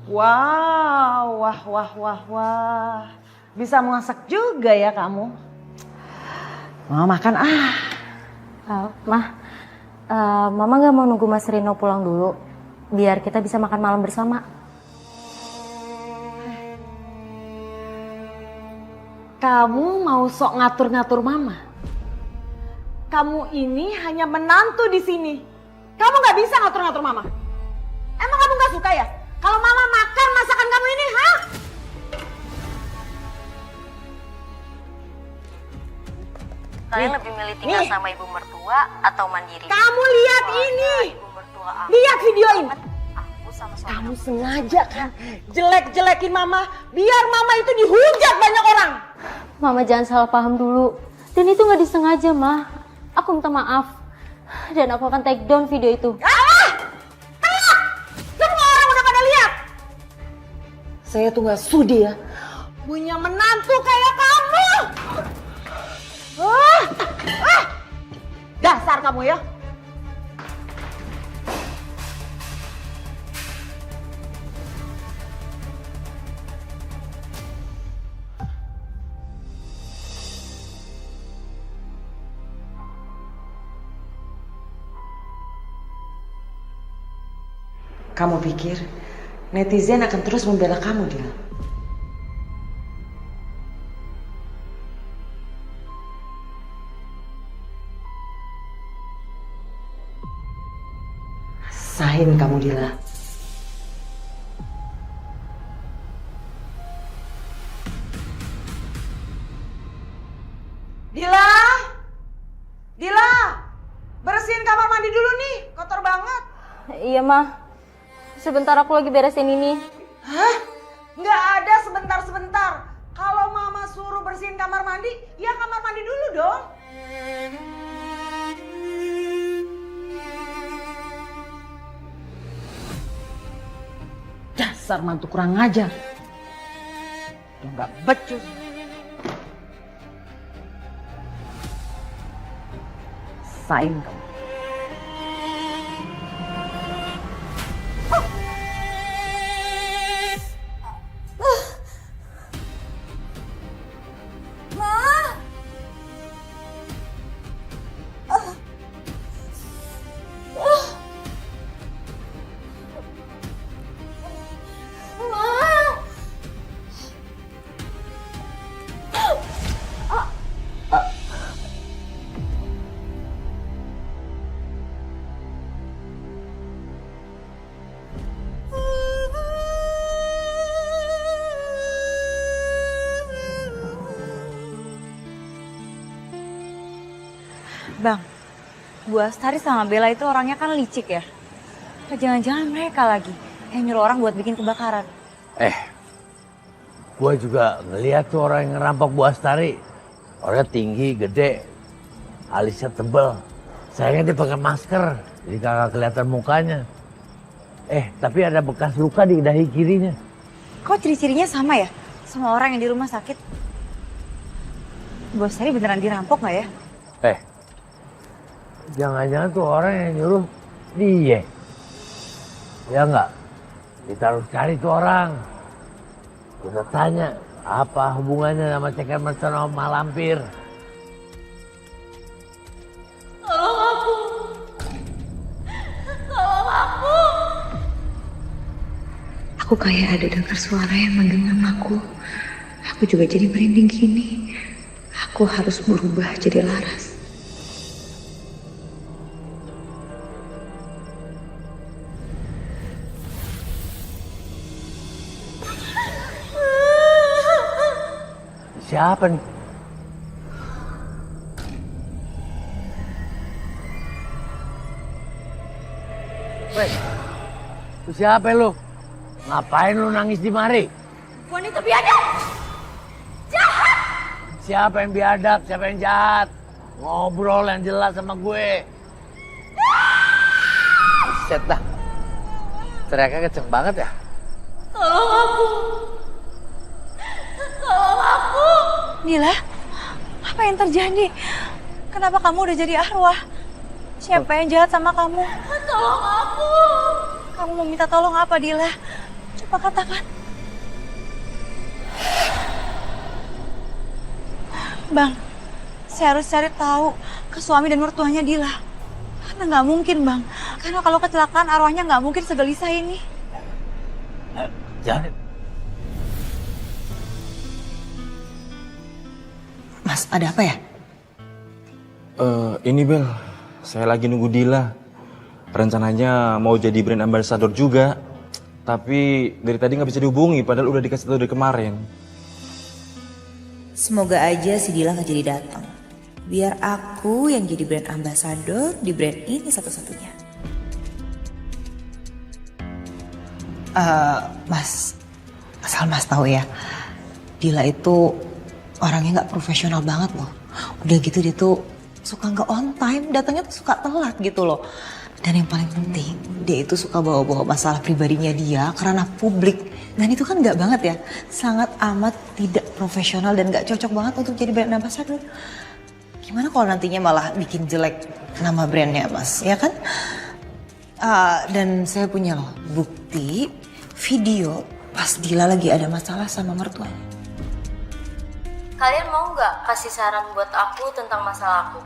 Wow, wah. Bisa masak juga ya kamu. Mau makan Mah, Mama gak mau nunggu Mas Rino pulang dulu, biar kita bisa makan malam bersama. Kamu mau sok ngatur-ngatur Mama? Kamu ini hanya menantu di sini. Kamu gak bisa ngatur-ngatur Mama. Emang kamu gak suka ya? Kalau Mama makan masakan kamu ini, hah? Kalian lebih milih tinggal sama ibu mertua atau mandiri? Kamu lihat ini. Ibu mertua aku. Lihat video ini. Aku sama suami. Kamu sengaja kan jelek-jelekin Mama biar Mama itu dihujat banyak orang. Mama jangan salah paham dulu. Dan itu gak disengaja, Mah. Aku minta maaf. Dan aku akan take down video itu. Semua orang udah pada lihat. Saya tuh gak sudi ya punya menantu kayak kamu. Dasar kamu ya. Kamu pikir netizen akan terus membela kamu, Dila? Rasain kamu, Dila. Dila, bersihin kamar mandi dulu nih, kotor banget. Iya, Mah. Sebentar aku lagi beresin ini. Hah? Nggak ada sebentar-sebentar. Kalau Mama suruh bersihin kamar mandi, ya kamar mandi dulu dong. Dasar mantu kurang ngajar. Udah nggak becus. Sain kamu. Bang, Bu Astari sama Bella itu orangnya kan licik ya? Jangan-jangan mereka lagi yang nyuruh orang buat bikin kebakaran. Gue juga ngeliat tuh orang yang ngerampok Bu Astari. Orangnya tinggi, gede, alisnya tebel. Sayangnya dia pakai masker, jadi kagak kelihatan mukanya. Tapi ada bekas luka di dahi kirinya. Kok ciri-cirinya sama ya? Sama orang yang di rumah sakit? Bu Astari beneran dirampok nggak ya? Jangan-jangan tuh orang yang nyuruh dia. Ya enggak? Kita harus cari tuh orang. Kita tanya, apa hubungannya sama ceker mercon sama malampir? Tolong aku. Tolong aku. Aku kayak ada dengar suara yang manggil namaku. Aku juga jadi merinding gini. Aku harus berubah jadi Laras. Siapa nih? Weh, itu siapa lu? Ngapain lu nangis di mari? Wanita biadab. Jahat. Siapa yang biadab, siapa yang jahat? Ngobrol yang jelas sama gue. Set dah. Teriaknya kenceng banget ya? Tolong aku. Tolong aku. Dila, apa yang terjadi? Kenapa kamu udah jadi arwah? Siapa yang jahat sama kamu? Tolong aku. Kamu mau minta tolong apa, Dila? Apa katakan? Bang, saya harus cari tahu ke suami dan mertuanya Dila. Karena nggak mungkin, Bang. Karena kalau kecelakaan arwahnya nggak mungkin segelisah ini. Janet. Mas, ada apa ya? Ini Bel, saya lagi nunggu Dila. Rencananya mau jadi brand ambassador juga. Tapi dari tadi nggak bisa dihubungi, padahal udah dikasih tahu dari kemarin. Semoga aja si Dila gak jadi datang. Biar aku yang jadi brand ambassador di brand ini satu-satunya. Mas, asal Mas tahu ya, Dila itu orangnya nggak profesional banget loh. Udah gitu dia tuh suka nggak on time, datangnya tuh suka telat gitu loh. Dan yang paling penting, dia itu suka bawa-bawa masalah pribadinya dia ke ranah publik. Dan itu kan nggak banget ya, sangat amat tidak profesional dan nggak cocok banget untuk jadi brand ambassador. Gimana kalau nantinya malah bikin jelek nama brandnya, Mas, ya kan? Dan saya punya loh bukti video pas Dila lagi ada masalah sama mertuanya. Kalian mau nggak kasih saran buat aku tentang masalah aku?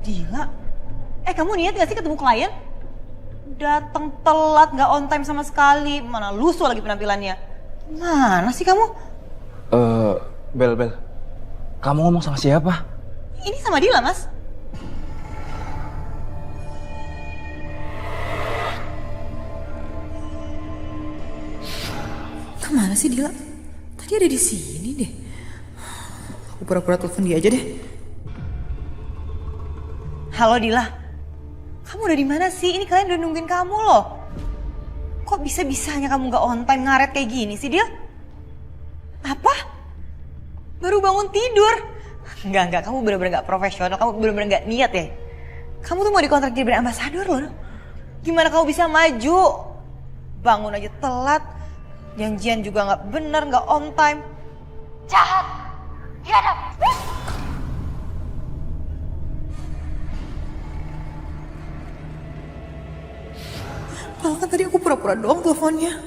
Dila? Kamu niat gak sih ketemu klien? Datang telat, gak on time sama sekali. Mana lusuh lagi penampilannya. Mana sih kamu? Bel, kamu ngomong sama siapa? Ini sama Dila, Mas. Kemana sih Dila? Tadi ada di sini deh. Aku pura-pura telepon dia aja deh. Halo Dila, kamu udah di mana sih? Ini kalian udah nungguin kamu loh. Kok bisa-bisanya kamu gak on time ngaret kayak gini sih Dil? Apa? Baru bangun tidur? Enggak, kamu bener-bener gak profesional, kamu bener-bener gak niat ya? Kamu tuh mau dikontrak jadi brand ambassador loh. Gimana kamu bisa maju? Bangun aja telat, janjian juga gak bener, gak on time. Jahat, biadab. Padahal kan tadi aku pura-pura doang teleponnya.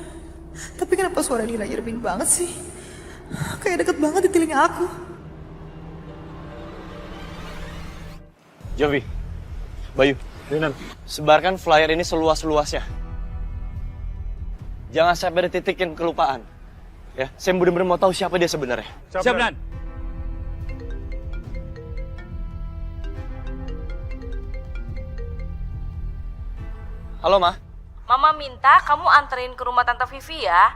Tapi kenapa suara Dila nyeremin banget sih? Kayak deket banget di telinga aku. Jovi, Bayu, Rinan, sebarkan flyer ini seluas-luasnya. Jangan sampai dititikin kelupaan. Ya, saya bener-bener mau tahu siapa dia sebenarnya. Siap, Dan. Halo, Ma. Mama minta kamu anterin ke rumah Tante Vivi ya.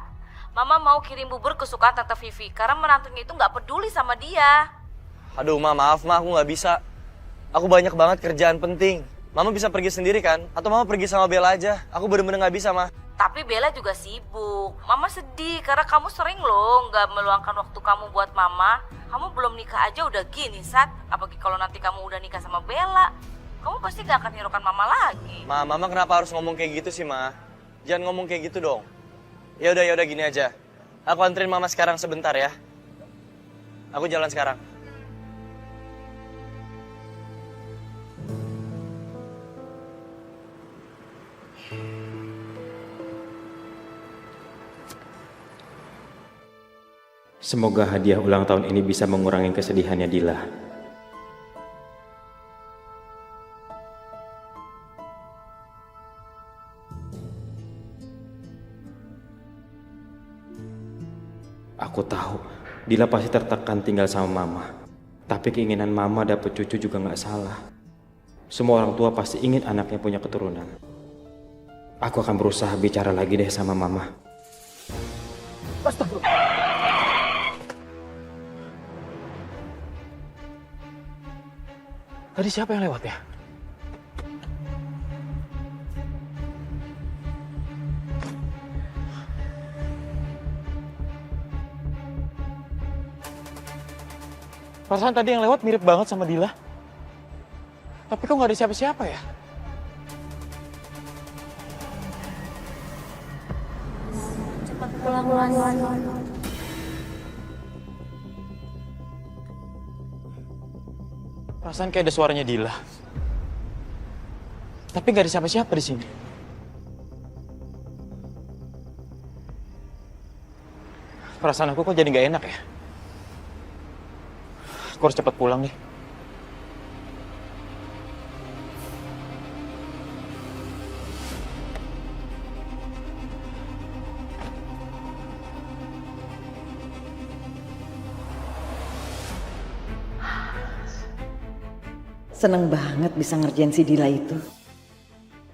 Mama mau kirim bubur kesukaan Tante Vivi karena menantunya itu nggak peduli sama dia. Aduh, Ma, maaf, Ma, aku nggak bisa. Aku banyak banget kerjaan penting. Mama bisa pergi sendiri kan? Atau Mama pergi sama Bella aja? Aku bener-bener nggak bisa, Ma. Tapi Bella juga sibuk. Mama sedih karena kamu sering loh nggak meluangkan waktu kamu buat Mama. Kamu belum nikah aja udah gini, Sat. Apalagi kalau nanti kamu udah nikah sama Bella. Kamu pasti gak akan hiraukan Mama lagi. Ma, Mama kenapa harus ngomong kayak gitu sih, Ma? Jangan ngomong kayak gitu dong. Ya udah gini aja. Aku anterin Mama sekarang sebentar ya. Aku jalan sekarang. Semoga hadiah ulang tahun ini bisa mengurangi kesedihannya Dila. Aku tahu, Dila pasti tertekan tinggal sama Mama. Tapi keinginan Mama dapet cucu juga gak salah. Semua orang tua pasti ingin anaknya punya keturunan. Aku akan berusaha bicara lagi deh sama Mama. Tadi siapa yang lewat ya? Perasaan tadi yang lewat mirip banget sama Dila. Tapi kok nggak ada siapa-siapa ya? Cepat pulang. Perasaan kayak ada suaranya Dila. Tapi nggak ada siapa-siapa di sini. Perasaan aku kok jadi nggak enak ya? Aku harus cepat pulang nih. Seneng banget bisa ngerjain si Dila itu.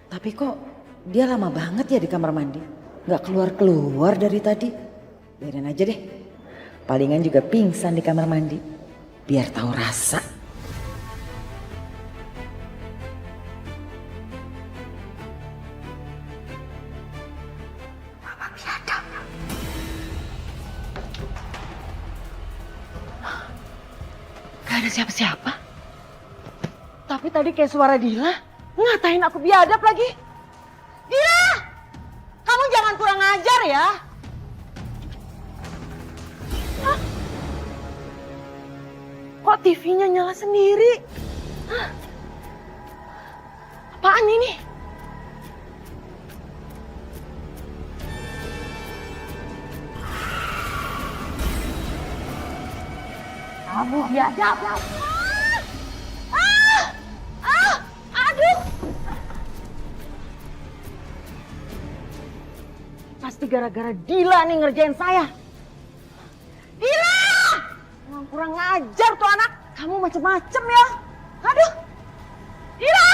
Tapi kok dia lama banget ya di kamar mandi. Gak keluar-keluar dari tadi. Biarin aja deh. Palingan juga pingsan di kamar mandi. Biar tahu rasa. Mama biadab. Gak ada siapa-siapa. Tapi tadi kayak suara Dila, ngatain aku biadab lagi. Dila! Kamu jangan kurang ajar ya. Hah? Kok TV-nya nyala sendiri? Hah? Apaan ini? Kamu biadab. Aduh! Pasti gara-gara Dila nih ngerjain saya. Dila! Kurang ngajar tuh anak. Kamu macem-macem ya. Aduh! Dila!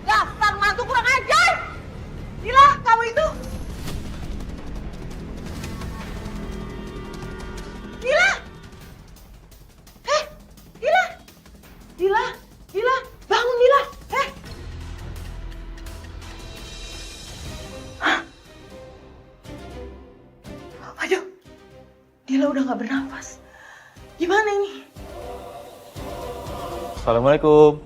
Dasar mantu kurang ajar! Dila, kamu itu! Dila! Dila! Dila! Dila! Bangun Dila! Aduh! Dila udah gak bernafas. Gimana ini? Assalamualaikum.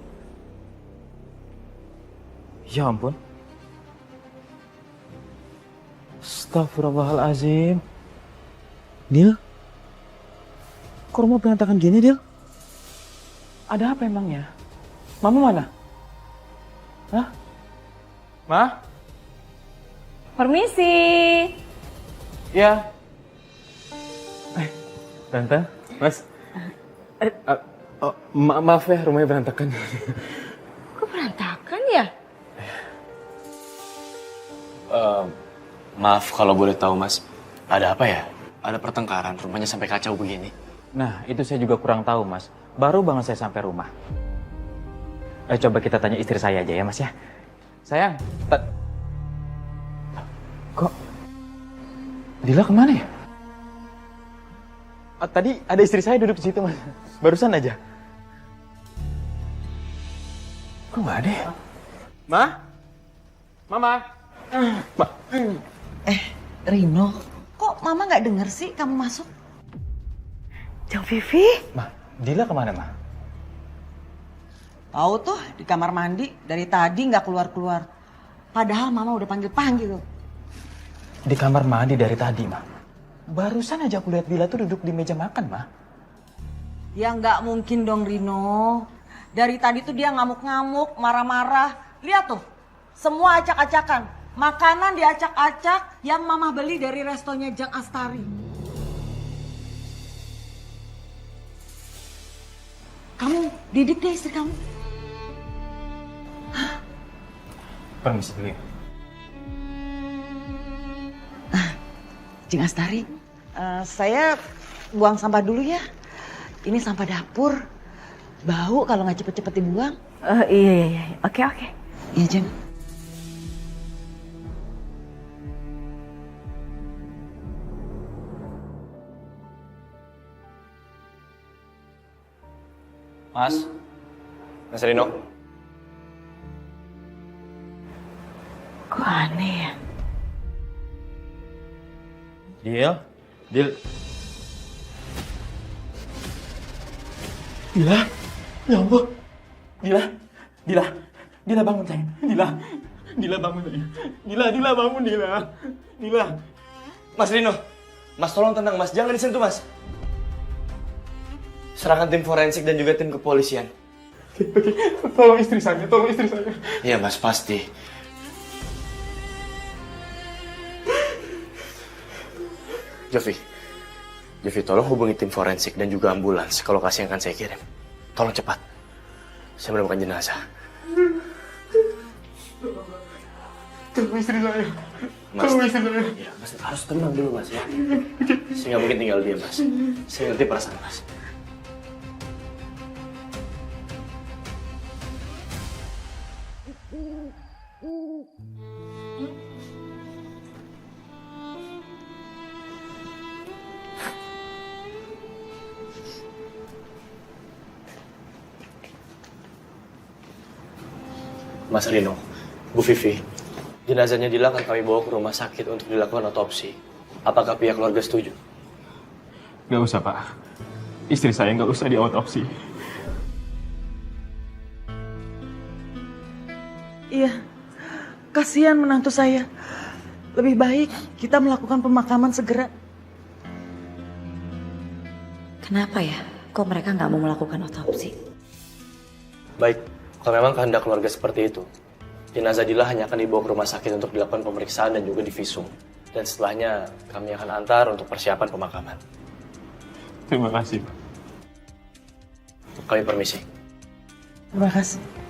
Ya ampun. Astagfirullahaladzim. Dil? Kok rumah berantakan gini, Dil? Ada apa emangnya? Mama mana? Hah? Ma? Permisi. Ya. Tante, Mas. Maaf ya, rumahnya berantakan. Kok berantakan ya? Maaf kalau boleh tahu Mas, ada apa ya? Ada pertengkaran, rumahnya sampai kacau begini. Nah, itu saya juga kurang tahu, Mas. Baru banget saya sampai rumah. Coba kita tanya istri saya aja ya, Mas ya. Sayang, kok Dila kemana ya? Tadi ada istri saya duduk di situ, Mas. Barusan aja. Kok nggak ada ya? Ma? Mama? Rino, kok mama gak denger sih kamu masuk? Jang Vivi? Ma, Dila kemana, Ma? Tahu tuh di kamar mandi dari tadi nggak keluar-keluar. Padahal mama udah panggil-panggil loh. Di kamar mandi dari tadi, Ma. Barusan aja aku lihat Dila tuh duduk di meja makan, Ma. Ya nggak mungkin dong Rino. Dari tadi tuh dia ngamuk-ngamuk, marah-marah. Lihat tuh, semua acak-acakan. Makanan diacak-acak yang mama beli dari restonya Jang Astari. Kamu didik deh istri kamu. Permisi dulu ya. Jeng Astari, saya buang sampah dulu ya. Ini sampah dapur. Bau kalau nggak cepet-cepet dibuang. Iya. Oke. Iya, Jeng. Mas Rino. Kok aneh ya? Dil? Dila? Ya ampun. Dila bangun sayang. Dila bangun sayang. Dila bangun Dila. Mas Rino. Mas tolong tenang Mas, jangan disentuh Mas. serahkan tim forensik dan juga tim kepolisian. Tolong istri saya, tolong istri saya. Iya mas, pasti. Jovi, tolong hubungi tim forensik dan juga ambulans ke lokasi yang akan saya kirim. Tolong cepat. Saya menemukan jenazah. Tolong istri saya. Mas, Tolong istri saya. ya, mas harus tenang dulu mas ya. Saya nggak mungkin tinggal diam mas. Saya ngerti perasaan mas. Mas Rino, Bu Vivi, jenazahnya Dila akan kami bawa ke rumah sakit untuk dilakukan otopsi. Apakah pihak keluarga setuju? Gak usah, Pak. Istri saya gak usah diotopsi. Iya, kasihan menantu saya. Lebih baik kita melakukan pemakaman segera. Kenapa ya? Kok mereka nggak mau melakukan otopsi? Baik, kalau memang kehendak keluarga seperti itu, jenazah Dila hanya akan dibawa ke rumah sakit untuk dilakukan pemeriksaan dan juga divisum. Dan setelahnya kami akan antar untuk persiapan pemakaman. Terima kasih, Pak. Kami permisi. Terima kasih.